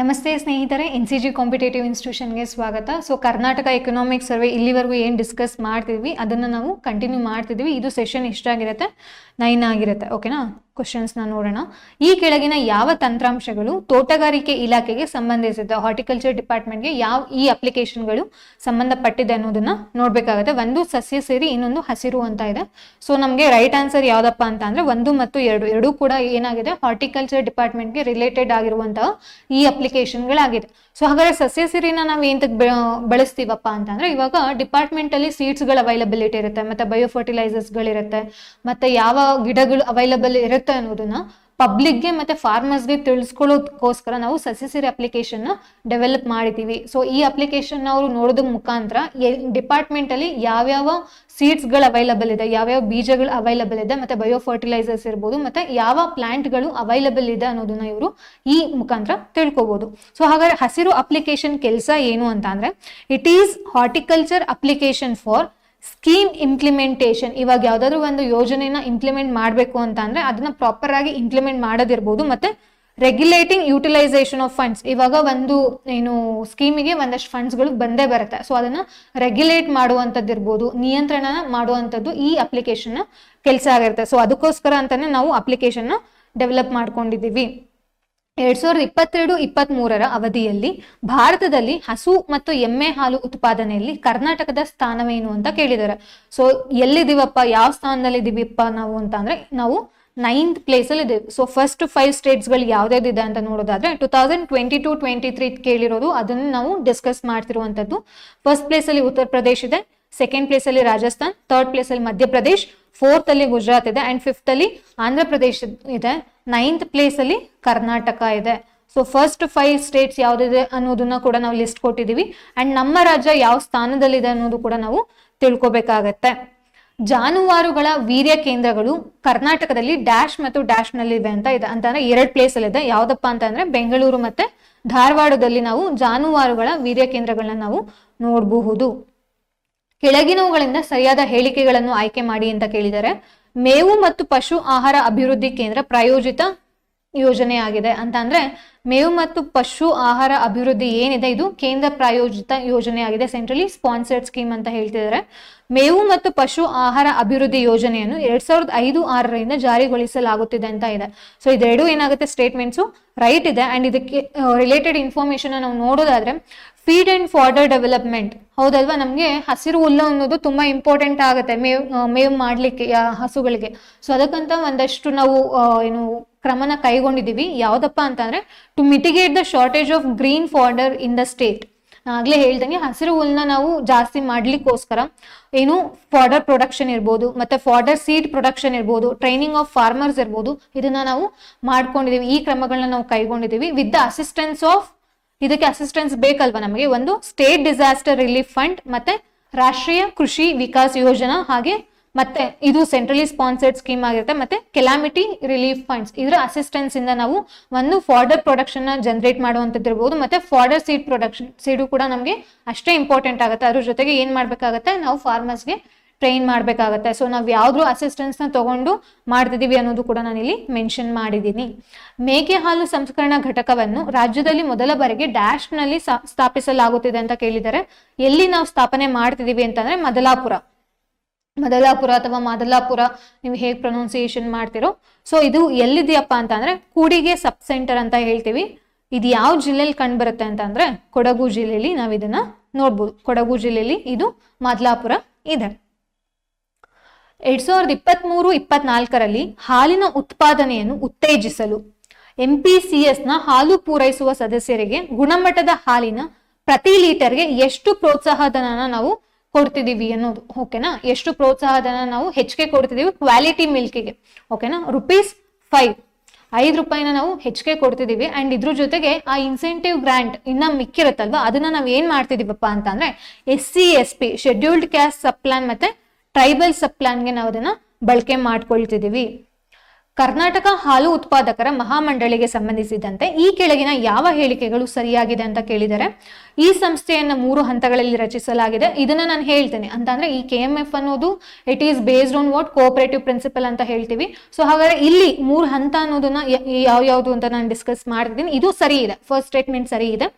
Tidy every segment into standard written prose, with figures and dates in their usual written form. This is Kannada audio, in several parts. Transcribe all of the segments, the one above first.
ನಮಸ್ತೆ ಸ್ನೇಹಿತರೆ, NCG ಕಾಂಪಿಟೇಟಿವ್ ಇನ್ಸ್ಟಿಟ್ಯೂಷನ್ಗೆ ಸ್ವಾಗತ. ಸೊ ಕರ್ನಾಟಕ ಎಕನಾಮಿಕ್ ಸರ್ವೆ ಇಲ್ಲಿವರೆಗೂ ಏನು ಡಿಸ್ಕಸ್ ಮಾಡ್ತಿದ್ವಿ ಅದನ್ನು ನಾವು ಕಂಟಿನ್ಯೂ ಮಾಡ್ತಿದ್ವಿ. ಇದು ಸೆಷನ್ ಎಷ್ಟಾಗಿರುತ್ತೆ? 9 ಆಗಿರುತ್ತೆ. ಓಕೆನಾ? ಕ್ವಶನ್ಸ್ನ ನೋಡೋಣ. ಈ ಕೆಳಗಿನ ಯಾವ ತಂತ್ರಾಂಶಗಳು ತೋಟಗಾರಿಕೆ ಇಲಾಖೆಗೆ ಸಂಬಂಧಿಸಿದೆ, ಹಾರ್ಟಿಕಲ್ಚರ್ ಡಿಪಾರ್ಟ್ಮೆಂಟ್ಗೆ ಯಾವ ಈ ಅಪ್ಲಿಕೇಶನ್ಗಳು ಸಂಬಂಧಪಟ್ಟಿದೆ ಅನ್ನೋದನ್ನ ನೋಡ್ಬೇಕಾಗುತ್ತೆ. ಒಂದು ಸಸ್ಯ ಸೇರಿ, ಇನ್ನೊಂದು ಹಸಿರು ಅಂತ ಇದೆ. ಸೊ ನಮಗೆ ರೈಟ್ ಆನ್ಸರ್ ಯಾವ್ದಪ್ಪ ಅಂತ ಅಂದ್ರೆ 1 ಮತ್ತು 2 ಎರಡೂ ಕೂಡ ಏನಾಗಿದೆ, ಹಾರ್ಟಿಕಲ್ಚರ್ ಡಿಪಾರ್ಟ್ಮೆಂಟ್ಗೆ ರಿಲೇಟೆಡ್ ಆಗಿರುವಂತಹ ಈ ಅಪ್ಲಿಕೇಶನ್ಗಳಾಗಿದೆ. ಸೊ ಹಾಗಾದ್ರೆ ಸಸ್ಯ ಸಿರಿನ ನಾವು ಎಂತಕ್ಕೆ ಬಳಸ್ತೀವಪ್ಪ ಅಂತಂದ್ರೆ, ಇವಾಗ ಡಿಪಾರ್ಟ್ಮೆಂಟ್ ಅಲ್ಲಿ ಸೀಡ್ಸ್ ಗಳು ಅವೈಲಬಿಲಿಟಿ ಇರುತ್ತೆ, ಮತ್ತೆ ಬಯೋ ಫರ್ಟಿಲೈಸರ್ಸ್ ಗಳಿರುತ್ತೆ, ಮತ್ತೆ ಯಾವ ಗಿಡಗಳು ಅವೈಲಬಲ್ ಇರುತ್ತೆ ಅನ್ನೋದನ್ನ ಪಬ್ಲಿಕ್ಗೆ ಮತ್ತೆ ಫಾರ್ಮರ್ಸ್ಗೆ ತಿಳಿಸ್ಕೊಳ್ಳೋದಕ್ಕೋಸ್ಕರ ನಾವು ಸಸ್ಯಸಿರಿ ಅಪ್ಲಿಕೇಶನ್ ಡೆವಲಪ್ ಮಾಡಿದೀವಿ. ಸೊ ಈ ಅಪ್ಲಿಕೇಶನ್ ಅವರು ನೋಡೋದ್ರ ಮುಖಾಂತರ ಡಿಪಾರ್ಟ್ಮೆಂಟ್ ಅಲ್ಲಿ ಯಾವ್ಯಾವ ಸೀಡ್ಸ್ ಗಳು ಅವೈಲಬಲ್ ಇದೆ, ಯಾವ್ಯಾವ ಬೀಜಗಳು ಅವೈಲಬಲ್ ಇದೆ, ಮತ್ತೆ ಬಯೋ ಫರ್ಟಿಲೈಸರ್ಸ್ ಇರ್ಬೋದು, ಮತ್ತೆ ಯಾವ ಪ್ಲಾಂಟ್ ಗಳು ಅವೈಲಬಲ್ ಇದೆ ಅನ್ನೋದನ್ನ ಇವರು ಈ ಮುಖಾಂತರ ತಿಳ್ಕೊಬಹುದು. ಸೊ ಹಾಗಾದ್ರೆ ಹಸಿರು ಅಪ್ಲಿಕೇಶನ್ ಕೆಲಸ ಏನು ಅಂತ ಅಂದ್ರೆ, it is horticulture application for scheme implementation. ಇವಾಗ ಯಾವ್ದಾದ್ರು ಒಂದು ಯೋಜನೆನ ಇಂಪ್ಲಿಮೆಂಟ್ ಮಾಡಬೇಕು ಅಂತ ಅಂದ್ರೆ ಅದನ್ನ ಪ್ರಾಪರ್ ಆಗಿ ಇಂಪ್ಲಿಮೆಂಟ್ ಮಾಡೋದಿರ್ಬೋದು, ಮತ್ತೆ ರೆಗ್ಯುಲೇಟಿಂಗ್ ಯುಟಿಲೈಸೇಷನ್ ಆಫ್ ಫಂಡ್ಸ್. ಇವಾಗ ಒಂದು ಏನು ಸ್ಕೀಮಿಗೆ ಒಂದಷ್ಟು ಫಂಡ್ಸ್ಗಳು ಬಂದೇ ಬರುತ್ತೆ. ಸೊ ಅದನ್ನ ರೆಗ್ಯುಲೇಟ್ ಮಾಡುವಂಥದ್ದು ಇರ್ಬೋದು, ನಿಯಂತ್ರಣ ಮಾಡುವಂಥದ್ದು ಈ ಅಪ್ಲಿಕೇಶನ್ ಕೆಲಸ ಆಗಿರುತ್ತೆ. ಸೊ ಅದಕ್ಕೋಸ್ಕರ ಅಂತಾನೆ ನಾವು ಅಪ್ಲಿಕೇಶನ್ ಡೆವಲಪ್ ಮಾಡ್ಕೊಂಡಿದ್ದೀವಿ. 2022-23 ಅವಧಿಯಲ್ಲಿ ಭಾರತದಲ್ಲಿ ಹಸು ಮತ್ತು ಎಮ್ಮೆ ಹಾಲು ಉತ್ಪಾದನೆಯಲ್ಲಿ ಕರ್ನಾಟಕದ ಸ್ಥಾನವೇನು ಅಂತ ಕೇಳಿದ್ದಾರೆ. ಸೊ ಎಲ್ಲಿದ್ದೀವಪ್ಪ, ಯಾವ ಸ್ಥಾನದಲ್ಲಿ ಇದೀವಿಪ್ಪ ನಾವು ಅಂತ ಅಂದ್ರೆ, ನಾವು 9th ಪ್ಲೇಸ್ ಅಲ್ಲಿ ಇದ್ದೀವಿ. ಸೊ ಫಸ್ಟ್ 5 ಸ್ಟೇಟ್ಸ್ ಗಳು ಯಾವ್ದಾವ್ದಿದೆ ಅಂತ ನೋಡೋದಾದ್ರೆ 2022-23 ಕೇಳಿರೋದು, ಅದನ್ನು ನಾವು ಡಿಸ್ಕಸ್ ಮಾಡ್ತಿರುವಂತದ್ದು. ಫಸ್ಟ್ ಪ್ಲೇಸ್ ಅಲ್ಲಿ ಉತ್ತರ ಪ್ರದೇಶ್ ಇದೆ, ಸೆಕೆಂಡ್ ಪ್ಲೇಸ್ ಅಲ್ಲಿ ರಾಜಸ್ಥಾನ್, ಥರ್ಡ್ ಪ್ಲೇಸ್ ಅಲ್ಲಿ ಮಧ್ಯಪ್ರದೇಶ್, 4th ಅಲ್ಲಿ ಗುಜರಾತ್ ಇದೆ, ಅಂಡ್ 5th ಅಲ್ಲಿ ಆಂಧ್ರ ಪ್ರದೇಶ್ ಇದೆ, 9th ಪ್ಲೇಸ್ ಅಲ್ಲಿ ಕರ್ನಾಟಕ ಇದೆ. ಸೊ ಫಸ್ಟ್ 5 ಸ್ಟೇಟ್ಸ್ ಯಾವ್ದಿದೆ ಅನ್ನೋದನ್ನ ಕೂಡ ನಾವು ಲಿಸ್ಟ್ ಕೊಟ್ಟಿದೀವಿ. ಅಂಡ್ ನಮ್ಮ ರಾಜ್ಯ ಯಾವ ಸ್ಥಾನದಲ್ಲಿದೆ ಅನ್ನೋದು ಕೂಡ ನಾವು ತಿಳ್ಕೊಬೇಕಾಗತ್ತೆ. ಜಾನುವಾರುಗಳ ವೀರ್ಯ ಕೇಂದ್ರಗಳು ಕರ್ನಾಟಕದಲ್ಲಿ ಡ್ಯಾಶ್ ಮತ್ತು ಡ್ಯಾಶ್ ನಲ್ಲಿ ಇವೆ ಅಂತ ಇದೆ. ಅಂತಂದ್ರೆ 2 ಪ್ಲೇಸ್ ಅಲ್ಲಿ ಇದೆ. ಯಾವ್ದಪ್ಪ ಅಂತ ಅಂದ್ರೆ ಬೆಂಗಳೂರು ಮತ್ತೆ ಧಾರವಾಡದಲ್ಲಿ ನಾವು ಜಾನುವಾರುಗಳ ವೀರ್ಯ ಕೇಂದ್ರಗಳನ್ನ ನಾವು ನೋಡಬಹುದು. ಕೆಳಗಿನವುಗಳಿಂದ ಸರಿಯಾದ ಹೇಳಿಕೆಗಳನ್ನು ಆಯ್ಕೆ ಮಾಡಿ ಅಂತ ಕೇಳಿದರೆ, ಮೇವು ಮತ್ತು ಪಶು ಆಹಾರ ಅಭಿವೃದ್ಧಿ ಕೇಂದ್ರ ಪ್ರಾಯೋಜಿತ ಯೋಜನೆ ಆಗಿದೆ ಅಂತ ಅಂದ್ರೆ, ಮೇವು ಮತ್ತು ಪಶು ಆಹಾರ ಅಭಿವೃದ್ಧಿ ಏನಿದೆ ಇದು ಕೇಂದ್ರ ಪ್ರಾಯೋಜಿತ ಯೋಜನೆ ಆಗಿದೆ, ಸೆಂಟ್ರಲಿ ಸ್ಪಾನ್ಸರ್ಡ್ ಸ್ಕೀಮ್ ಅಂತ ಹೇಳ್ತಿದ್ದಾರೆ. ಮೇವು ಮತ್ತು ಪಶು ಆಹಾರ ಅಭಿವೃದ್ಧಿ ಯೋಜನೆಯನ್ನು 2005-6ರಿಂದ ಜಾರಿಗೊಳಿಸಲಾಗುತ್ತಿದೆ ಅಂತ ಇದೆ. ಸೊ ಇದೆರಡು ಏನಾಗುತ್ತೆ, ಸ್ಟೇಟ್ಮೆಂಟ್ಸು ರೈಟ್ ಇದೆ. ಅಂಡ್ ಇದಕ್ಕೆ ರಿಲೇಟೆಡ್ ಇನ್ಫಾರ್ಮೇಶನ್ ನಾವು ನೋಡೋದಾದ್ರೆ, ಫೀಡ್ ಅಂಡ್ ಫಾರ್ಡರ್ ಡೆವಲಪ್ಮೆಂಟ್, ಹೌದಲ್ವಾ, ನಮ್ಗೆ ಹಸಿರು ಹುಲ್ಲು ಅನ್ನೋದು ತುಂಬಾ ಇಂಪಾರ್ಟೆಂಟ್ ಆಗುತ್ತೆ ಮೇವು ಮಾಡ್ಲಿಕ್ಕೆ ಹಸುಗಳಿಗೆ. ಸೊ ಅದಕ್ಕಂತ ಒಂದಷ್ಟು ನಾವು ಏನು ಕ್ರಮನ ಕೈಗೊಂಡಿದೀವಿ. ಯಾವ್ದಪ್ಪ ಅಂತಂದ್ರೆ, to mitigate the shortage of green fodder in the state. ಆಗ್ಲೇ ಹೇಳ್ದಂಗೆ ಹಸಿರು ಹುಲ್ಲನ್ನ ನಾವು ಜಾಸ್ತಿ ಮಾಡ್ಲಿಕ್ಕೋಸ್ಕರ ಏನು ಫಾರ್ಡರ್ ಪ್ರೊಡಕ್ಷನ್ ಇರ್ಬೋದು, ಮತ್ತೆ ಫಾರ್ಡರ್ ಸೀಡ್ ಪ್ರೊಡಕ್ಷನ್ ಇರ್ಬೋದು, ಟ್ರೈನಿಂಗ್ ಆಫ್ ಫಾರ್ಮರ್ಸ್ ಇರ್ಬೋದು, ಇದನ್ನ ನಾವು ಮಾಡ್ಕೊಂಡಿದೀವಿ. ಈ ಕ್ರಮಗಳನ್ನ ನಾವು ಕೈಗೊಂಡಿದೀವಿ ವಿತ್ ದ ಅಸಿಸ್ಟೆನ್ಸ್ ಆಫ್, ಇದಕ್ಕೆ ಅಸಿಸ್ಟೆನ್ಸ್ ಬೇಕಲ್ವಾ ನಮಗೆ, ಒಂದು ಸ್ಟೇಟ್ ಡಿಸಾಸ್ಟರ್ ರಿಲೀಫ್ ಫಂಡ್, ಮತ್ತೆ ರಾಷ್ಟ್ರೀಯ ಕೃಷಿ ವಿಕಾಸ್ ಯೋಜನಾ, ಹಾಗೆ ಮತ್ತೆ ಇದು ಸೆಂಟ್ರಲಿ ಸ್ಪಾನ್ಸರ್ಡ್ ಸ್ಕೀಮ್ ಆಗಿರುತ್ತೆ, ಮತ್ತೆ ಕೆಲಾಮಿಟಿ ರಿಲೀಫ್ ಫಂಡ್ಸ್. ಇದರ ಅಸಿಸ್ಟೆನ್ಸ್ ಇಂದ ನಾವು ಒಂದು ಫಾರ್ಡರ್ ಪ್ರೊಡಕ್ಷನ್ ನ ಜನರೇಟ್ ಮಾಡುವಂತದ್ದು ಇರ್ಬೋದು, ಮತ್ತೆ ಫಾರ್ಡರ್ ಸೀಡ್ ಪ್ರೊಡಕ್ಷನ್, ಸೀಡು ಕೂಡ ನಮಗೆ ಅಷ್ಟೇ ಇಂಪಾರ್ಟೆಂಟ್ ಆಗುತ್ತೆ. ಅದ್ರ ಜೊತೆಗೆ ಏನ್ ಮಾಡ್ಬೇಕಾಗತ್ತೆ, ನಾವು ಫಾರ್ಮರ್ಸ್ಗೆ ಟ್ರೈನ್ ಮಾಡ್ಬೇಕಾಗತ್ತೆ. ಸೊ ನಾವು ಯಾವ್ದು ಅಸಿಸ್ಟೆನ್ಸ್ ನ ತಗೊಂಡು ಮಾಡ್ತಿದೀವಿ ಅನ್ನೋದು ಕೂಡ ನಾನು ಇಲ್ಲಿ ಮೆನ್ಷನ್ ಮಾಡಿದ್ದೀನಿ. ಮೇಕೆ ಹಾಲು ಸಂಸ್ಕರಣಾ ಘಟಕವನ್ನು ರಾಜ್ಯದಲ್ಲಿ ಮೊದಲ ಬಾರಿಗೆ ಡ್ಯಾಶ್ ನಲ್ಲಿ ಸ್ಥಾಪಿಸಲಾಗುತ್ತಿದೆ ಅಂತ ಕೇಳಿದರೆ, ಎಲ್ಲಿ ನಾವು ಸ್ಥಾಪನೆ ಮಾಡ್ತಿದೀವಿ ಅಂತಂದ್ರೆ ಮದಲಾಪುರ ಅಥವಾ ಮಾದಲಾಪುರ, ನೀವು ಹೇಗೆ ಪ್ರೊನೌನ್ಸಿಯೇಷನ್ ಮಾಡ್ತಿರೋ. ಸೊ ಇದು ಎಲ್ಲಿದೆಯಪ್ಪ ಅಂತ ಅಂದ್ರೆ ಕೂಡಿಗೆ ಸಬ್ ಸೆಂಟರ್ ಅಂತ ಹೇಳ್ತೀವಿ. ಇದು ಯಾವ ಜಿಲ್ಲೆಯಲ್ಲಿ ಕಂಡು ಬರುತ್ತೆ ಅಂತ ಅಂದ್ರೆ ಕೊಡಗು ಜಿಲ್ಲೆಯಲ್ಲಿ ನಾವು ಇದನ್ನ ನೋಡ್ಬೋದು. ಕೊಡಗು ಜಿಲ್ಲೆಯಲ್ಲಿ ಇದು ಮಾದಲಾಪುರ ಇದೆ. 2023-24ರಲ್ಲಿ ಹಾಲಿನ ಉತ್ಪಾದನೆಯನ್ನು ಉತ್ತೇಜಿಸಲು MPCS ನ ಹಾಲು ಪೂರೈಸುವ ಸದಸ್ಯರಿಗೆ ಗುಣಮಟ್ಟದ ಹಾಲಿನ ಪ್ರತಿ ಲೀಟರ್ಗೆ ಎಷ್ಟು ಪ್ರೋತ್ಸಾಹಧನ ನಾವು ಕೊಡ್ತಿದೀವಿ ಅನ್ನೋದು. ಓಕೆನಾ, ಎಷ್ಟು ಪ್ರೋತ್ಸಾಹಧನ ನಾವು ಹೆಚ್ಚಿಗೆ ಕೊಡ್ತಿದೀವಿ ಕ್ವಾಲಿಟಿ ಮಿಲ್ಕಿಗೆ. ಓಕೆನಾ, ₹5 ನಾವು ಹೆಚ್ಚಿಗೆ ಕೊಡ್ತಿದೀವಿ. ಅಂಡ್ ಇದ್ರ ಜೊತೆಗೆ ಆ ಇನ್ಸೆಂಟಿವ್ ಗ್ರಾಂಟ್ ಇನ್ನ ಮಿಕ್ಕಿರುತ್ತಲ್ವಾ, ಅದನ್ನ ನಾವ್ ಏನ್ ಮಾಡ್ತಿದೀವಪ್ಪ ಅಂತ ಅಂದ್ರೆ SC SP ಶೆಡ್ಯೂಲ್ಡ್ ಕ್ಯಾಸ್ಟ್ ಸಬ್ ಪ್ಲಾನ್ ಮತ್ತೆ ಟ್ರೈಬಲ್ ಸಬ್ ಪ್ಲಾನ್ಗೆ ನಾವು ಅದನ್ನ ಬಳಕೆ ಮಾಡ್ಕೊಳ್ತಿದೀವಿ. ಕರ್ನಾಟಕ ಹಾಲು ಉತ್ಪಾದಕರ ಮಹಾಮಂಡಳಿಗೆ ಸಂಬಂಧಿಸಿದಂತೆ ಈ ಕೆಳಗಿನ ಯಾವ ಹೇಳಿಕೆಗಳು ಸರಿಯಾಗಿದೆ ಅಂತ ಕೇಳಿದರೆ, ಈ ಸಂಸ್ಥೆಯನ್ನ 3 ಹಂತಗಳಲ್ಲಿ ರಚಿಸಲಾಗಿದೆ. ಇದನ್ನ ನಾನು ಹೇಳ್ತೇನೆ ಅಂತಂದ್ರೆ ಈ KMF ಅನ್ನೋದು it is based on what cooperative principle ಅಂತ ಹೇಳ್ತೀವಿ. ಸೊ ಹಾಗಾದ್ರೆ ಇಲ್ಲಿ 3 ಹಂತ ಅನ್ನೋದನ್ನ ಯಾವ್ಯಾವ್ದು ಅಂತ ನಾನು ಡಿಸ್ಕಸ್ ಮಾಡ್ತಿದ್ದೀನಿ. ಇದು ಸರಿ ಇದೆ, ಫಸ್ಟ್ ಸ್ಟೇಟ್ಮೆಂಟ್ ಸರಿ ಇದೆ.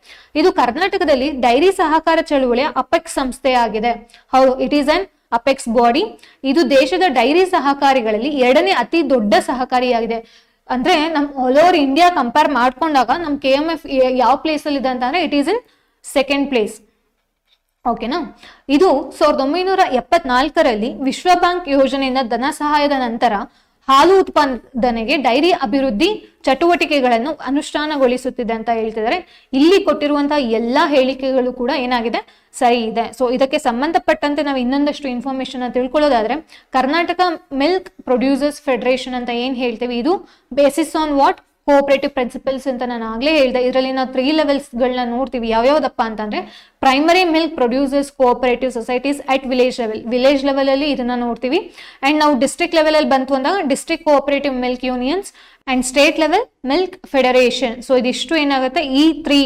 ಇದು ಕರ್ನಾಟಕದಲ್ಲಿ ಡೈರಿ ಸಹಕಾರ ಚಳುವಳಿಯ ಅಪೆಕ್ಸ್ ಸಂಸ್ಥೆ ಆಗಿದೆ. ಹೌದು, it is an apex body. ಇದು ದೇಶದ ಡೈರಿ ಸಹಕಾರಿಗಳಲ್ಲಿ 2ನೇ ಅತಿ ದೊಡ್ಡ ಸಹಕಾರಿಯಾಗಿದೆ. ಅಂದ್ರೆ ನಮ್ ಆಲ್ ಓವರ್ ಇಂಡಿಯಾ ಕಂಪೇರ್ ಮಾಡ್ಕೊಂಡಾಗ ನಮ್ KMF ಯಾವ ಪ್ಲೇಸ್ ಅಲ್ಲಿ ಇದೆ ಅಂತಂದ್ರೆ it is in second place. ಓಕೆನಾ. ಇದು 1974ರಲ್ಲಿ ವಿಶ್ವ ಬ್ಯಾಂಕ್ ಯೋಜನೆಯಿಂದ ಧನ ಸಹಾಯದ ನಂತರ ಹಾಲು ಉತ್ಪಾದನೆಗೆ ಡೈರಿ ಅಭಿವೃದ್ಧಿ ಚಟುವಟಿಕೆಗಳನ್ನು ಅನುಷ್ಠಾನಗೊಳಿಸುತ್ತಿದೆ ಅಂತ ಹೇಳ್ತಿದ್ದಾರೆ. ಇಲ್ಲಿ ಕೊಟ್ಟಿರುವಂತಹ ಎಲ್ಲಾ ಹೇಳಿಕೆಗಳು ಕೂಡ ಏನಾಗಿದೆ, ಸರಿ ಇದೆ. ಸೊ ಇದಕ್ಕೆ ಸಂಬಂಧಪಟ್ಟಂತೆ ನಾವು ಇನ್ನೊಂದಷ್ಟು ಇನ್ಫಾರ್ಮೇಶನ್ ತಿಳ್ಕೊಳ್ಳೋದಾದ್ರೆ, ಕರ್ನಾಟಕ ಮಿಲ್ಕ್ ಪ್ರೊಡ್ಯೂಸರ್ಸ್ ಫೆಡರೇಷನ್ ಅಂತ ಏನ್ ಹೇಳ್ತೀವಿ, ಇದು basis on what cooperative principles ಅಂತ ನಾನು ಆಗ್ಲೇ ಹೇಳಿದೆ. ಇದರಲ್ಲಿ ನಾವು 3 ಲೆವೆಲ್ಸ್ ಗಳನ್ನ ನೋಡ್ತೀವಿ. ಯಾವ್ಯಾವ್ದಪ್ಪ ಅಂತಂದ್ರೆ primary milk producers cooperative societies at village level ಅಲ್ಲಿ ಇದನ್ನ ನೋಡ್ತೀವಿ. ಅಂಡ್ ನಾವು ಡಿಸ್ಟ್ರಿಕ್ಟ್ ಲೆವೆಲ್ ಅಲ್ಲಿ ಬಂತು ಅಂದಾಗ district cooperative milk unions and state level milk federation. So ಇದಿಷ್ಟು ಏನಾಗುತ್ತೆ, ಈ 3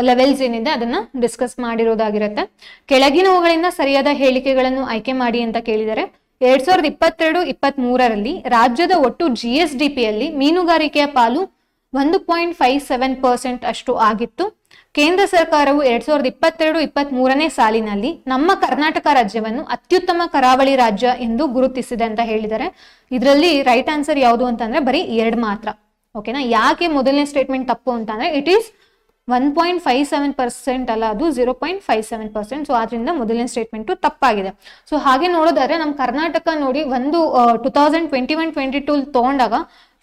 ಲೆವೆಲ್ಸ್ ಏನಿದೆ ಅದನ್ನ ಡಿಸ್ಕಸ್ ಮಾಡಿರೋದಾಗಿರುತ್ತೆ. ಕೆಳಗಿನವುಗಳಿಂದ ಸರಿಯಾದ ಹೇಳಿಕೆಗಳನ್ನು ಆಯ್ಕೆ ಮಾಡಿ ಅಂತ ಕೇಳಿದರೆ, 2022-23ರಲ್ಲಿ ರಾಜ್ಯದ ಒಟ್ಟು GSDPಯಲ್ಲಿ ಮೀನುಗಾರಿಕೆಯ ಪಾಲು 1.57% ಅಷ್ಟು ಆಗಿತ್ತು. ಕೇಂದ್ರ ಸರ್ಕಾರವು 2022-23ನೇ ಸಾಲಿನಲ್ಲಿ ನಮ್ಮ ಕರ್ನಾಟಕ ರಾಜ್ಯವನ್ನು ಅತ್ಯುತ್ತಮ ಕರಾವಳಿ ರಾಜ್ಯ ಎಂದು ಗುರುತಿಸಿದೆ ಅಂತ ಹೇಳಿದರೆ, ಇದರಲ್ಲಿ ರೈಟ್ ಆನ್ಸರ್ ಯಾವುದು ಅಂತಂದ್ರೆ ಬರೀ 2 ಮಾತ್ರ. ಓಕೆನಾ. ಯಾಕೆ ಮೊದಲನೇ ಸ್ಟೇಟ್ಮೆಂಟ್ ತಪ್ಪು ಅಂತಂದ್ರೆ ಇಟ್ ಈಸ್ 1.57% ಅಲ್ಲ, ಅದು 0.57%. ಸೊ ಆದ್ರಿಂದ ಮೊದಲನೇ ಸ್ಟೇಟ್ಮೆಂಟ್ ತಪ್ಪಾಗಿದೆ. ಸೊ ಹಾಗೆ ನೋಡೋದಾದ್ರೆ ನಮ್ಮ ಕರ್ನಾಟಕ ನೋಡಿ, ಒಂದು 2021-22 ತಗೊಂಡಾಗ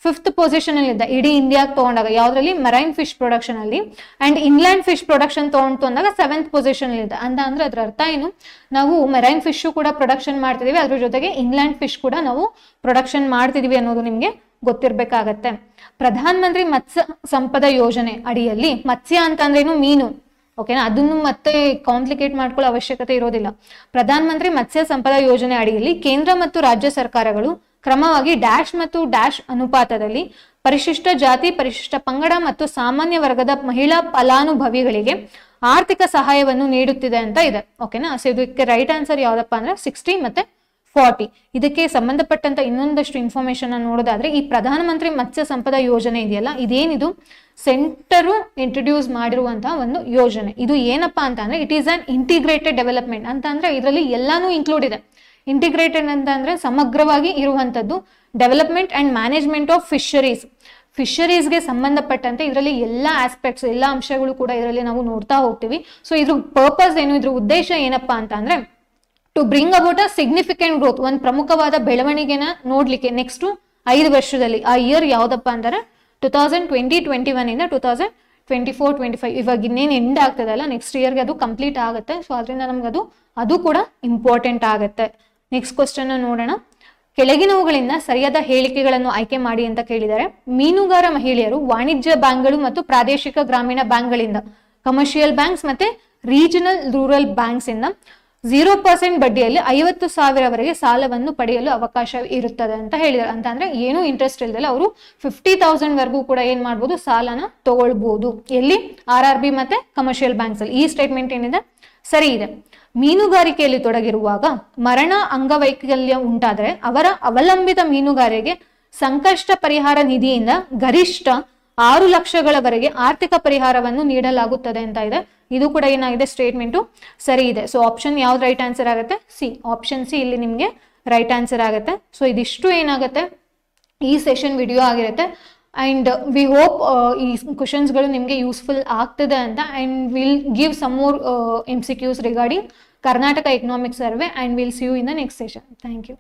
5th ಪೊಸಿಷನ್ ಅಲ್ಲಿ ಇದೆ ಇಡೀ ಇಂಡಿಯಾಗೆ ತಗೊಂಡಾಗ. ಯಾವ್ದ್ರಲ್ಲಿ? ಮರೈನ್ ಫಿಶ್ ಪ್ರೊಡಕ್ಷನ್ ಅಲ್ಲಿ. ಅಂಡ್ ಇನ್ಲ್ಯಾಂಡ್ ಫಿಶ್ ಪ್ರೊಡಕ್ಷನ್ ತಗೊಂಡಾಗ 7th ಪೊಸಿಷನ್ ಅಲ್ಲಿ ಇದೆ. ಅಂದ್ರೆ ಅದ್ರ ಅರ್ಥ ಏನು, ನಾವು ಮರೈನ್ ಫಿಶ್ ಕೂಡ ಪ್ರೊಡಕ್ಷನ್ ಮಾಡ್ತಿದೀವಿ, ಅದ್ರ ಜೊತೆಗೆ ಇನ್ಲ್ಯಾಂಡ್ ಫಿಶ್ ಕೂಡ ನಾವು ಪ್ರೊಡಕ್ಷನ್ ಮಾಡ್ತಿದೀವಿ ಅನ್ನೋದು ನಿಮ್ಗೆ ಗೊತ್ತಿರ್ಬೇಕಾಗತ್ತೆ. ಪ್ರಧಾನ ಮಂತ್ರಿ ಮತ್ಸ್ಯ ಸಂಪದ ಯೋಜನೆ ಅಡಿಯಲ್ಲಿ ಮತ್ಸ್ಯ ಅಂತಂದ್ರೇನು? ಮೀನು. ಓಕೆನಾ. ಅದನ್ನು ಮತ್ತೆ ಕಾಂಪ್ಲಿಕೇಟ್ ಮಾಡ್ಕೊಳ್ಳೋ ಅವಶ್ಯಕತೆ ಇರೋದಿಲ್ಲ. ಪ್ರಧಾನ ಮಂತ್ರಿ ಮತ್ಸ್ಯ ಸಂಪದ ಯೋಜನೆ ಅಡಿಯಲ್ಲಿ ಕೇಂದ್ರ ಮತ್ತು ರಾಜ್ಯ ಸರ್ಕಾರಗಳು ಕ್ರಮವಾಗಿ ಡ್ಯಾಶ್ ಮತ್ತು ಡ್ಯಾಶ್ ಅನುಪಾತದಲ್ಲಿ ಪರಿಶಿಷ್ಟ ಜಾತಿ, ಪರಿಶಿಷ್ಟ ಪಂಗಡ ಮತ್ತು ಸಾಮಾನ್ಯ ವರ್ಗದ ಮಹಿಳಾ ಫಲಾನುಭವಿಗಳಿಗೆ ಆರ್ಥಿಕ ಸಹಾಯವನ್ನು ನೀಡುತ್ತಿದೆ ಅಂತ ಇದೆ. ಓಕೆನಾ. ಸೊ ಇದಕ್ಕೆ ರೈಟ್ ಆನ್ಸರ್ ಯಾವ್ದಪ್ಪ ಅಂದ್ರೆ 60 ಮತ್ತೆ 40. ಇದಕ್ಕೆ ಸಂಬಂಧಪಟ್ಟಂತ ಇನ್ನೊಂದಷ್ಟು ಇನ್ಫಾರ್ಮೇಶನ್ ನೋಡೋದಾದ್ರೆ, ಈ ಪ್ರಧಾನ ಮಂತ್ರಿ ಮತ್ಸ್ಯ ಸಂಪದ ಯೋಜನೆ ಇದೆಯಲ್ಲ, ಇದೇನಿದು ಸೆಂಟರು ಇಂಟ್ರೊಡ್ಯೂಸ್ ಮಾಡಿರುವಂತಹ ಒಂದು ಯೋಜನೆ. ಇದು ಏನಪ್ಪಾ ಅಂತ ಅಂದ್ರೆ it is an integrated development ಅಂತ ಅಂದ್ರೆ ಇದರಲ್ಲಿ ಎಲ್ಲಾನು ಇನ್ಕ್ಲೂಡ್ ಇದೆ. ಇಂಟಿಗ್ರೇಟೆಡ್ ಅಂತ ಅಂದ್ರೆ ಸಮಗ್ರವಾಗಿ ಇರುವಂತದ್ದು. ಡೆವಲಪ್ಮೆಂಟ್ ಅಂಡ್ ಮ್ಯಾನೇಜ್ಮೆಂಟ್ ಆಫ್ ಫಿಶರೀಸ್ಗೆ ಸಂಬಂಧಪಟ್ಟಂತೆ ಇದರಲ್ಲಿ ಎಲ್ಲಾ ಆಸ್ಪೆಕ್ಟ್ಸ್, ಎಲ್ಲಾ ಅಂಶಗಳು ಕೂಡ ಇದರಲ್ಲಿ ನಾವು ನೋಡ್ತಾ ಹೋಗ್ತೀವಿ. ಸೊ ಇದ್ರ ಪರ್ಪಸ್ ಏನು, ಇದ್ರ ಉದ್ದೇಶ ಏನಪ್ಪಾ ಅಂತ ಅಂದ್ರೆ to bring about a significant growth, ಒಂದು ಪ್ರಮುಖವಾದ ಬೆಳವಣಿಗೆನ ನೋಡ್ಲಿಕ್ಕೆ ನೆಕ್ಸ್ಟ್ 5 ವರ್ಷದಲ್ಲಿ. ಆ ಇಯರ್ ಯಾವ್ದಪ್ಪ ಅಂದ್ರೆ 2020-21 ಇಂದ 2024-25. ಇವಾಗ ಇನ್ನೇನು ಎಂಡ್ ಆಗ್ತದಲ್ಲ, ನೆಕ್ಸ್ಟ್ ಇಯರ್ಗೆ ಅದು ಕಂಪ್ಲೀಟ್ ಆಗುತ್ತೆ. ಸೊ ಅದರಿಂದ ನಮ್ಗೆ ಅದು ಕೂಡ ಇಂಪಾರ್ಟೆಂಟ್ ಆಗುತ್ತೆ. ನೆಕ್ಸ್ಟ್ ಕ್ವಶನ್ ನೋಡೋಣ. ಕೆಳಗಿನವುಗಳಿಂದ ಸರಿಯಾದ ಹೇಳಿಕೆಗಳನ್ನು ಆಯ್ಕೆ ಮಾಡಿ ಅಂತ ಕೇಳಿದರೆ, ಮೀನುಗಾರ ಮಹಿಳೆಯರು ವಾಣಿಜ್ಯ ಬ್ಯಾಂಕ್ಗಳು ಮತ್ತು ಪ್ರಾದೇಶಿಕ ಗ್ರಾಮೀಣ ಬ್ಯಾಂಕ್ಗಳಿಂದ, ಕಮರ್ಷಿಯಲ್ ಬ್ಯಾಂಕ್ಸ್ ಮತ್ತೆ ರೀಜನಲ್ ರೂರಲ್ ಬ್ಯಾಂಕ್ಸ್ ಇಂದ 0% ಬಡ್ಡಿಯಲ್ಲಿ 50,000ವರೆಗೆ ಸಾಲವನ್ನು ಪಡೆಯಲು ಅವಕಾಶ ಇರುತ್ತದೆ ಅಂತ ಹೇಳಿದ್ದಾರೆ. ಅಂತಂದ್ರೆ ಏನು ಇಂಟ್ರೆಸ್ಟ್ ಇಲ್ದಲ್ಲ ಅವರು 50,000 ವರೆಗೂ ಕೂಡ ಏನ್ ಮಾಡ್ಬೋದು, ಸಾಲನ ತಗೊಳ್ಬಹುದು. ಎಲ್ಲಿ? RRB ಮತ್ತೆ ಕಮರ್ಷಿಯಲ್ ಬ್ಯಾಂಕ್ಸ್ ಅಲ್ಲಿ. ಈ ಸ್ಟೇಟ್ಮೆಂಟ್ ಏನಿದೆ ಸರಿ ಇದೆ. ಮೀನುಗಾರಿಕೆಯಲ್ಲಿ ತೊಡಗಿರುವಾಗ ಮರಣ, ಅಂಗವೈಕಲ್ಯ ಉಂಟಾದರೆ ಅವರ ಅವಲಂಬಿತ ಮೀನುಗಾರರಿಗೆ ಸಂಕಷ್ಟ ಪರಿಹಾರ ನಿಧಿಯಿಂದ ಗರಿಷ್ಠ 6 ಲಕ್ಷಗಳವರೆಗೆ ಆರ್ಥಿಕ ಪರಿಹಾರವನ್ನು ನೀಡಲಾಗುತ್ತದೆ ಅಂತ ಇದೆ. ಇದು ಕೂಡ ಏನಾಗಿದೆ, ಸ್ಟೇಟ್ಮೆಂಟು ಸರಿ ಇದೆ. ಸೊ ಆಪ್ಷನ್ ಯಾವ್ದು ರೈಟ್ ಆನ್ಸರ್ ಆಗುತ್ತೆ? ಸಿ. ಆಪ್ಷನ್ ಸಿ ಇಲ್ಲಿ ನಿಮ್ಗೆ ರೈಟ್ ಆನ್ಸರ್ ಆಗುತ್ತೆ. ಸೊ ಇದಿಷ್ಟು ಏನಾಗುತ್ತೆ, ಈ ಸೆಷನ್ ವಿಡಿಯೋ ಆಗಿರುತ್ತೆ. ಅಂಡ್ ವಿ ಹೋಪ್ ಈ ಕ್ವಶನ್ಸ್ಗಳು ನಿಮಗೆ ಯೂಸ್ಫುಲ್ ಆಗ್ತದೆ ಅಂತ. And will give some more MCQs regarding Karnataka economic survey and will see you in the next session. Thank you.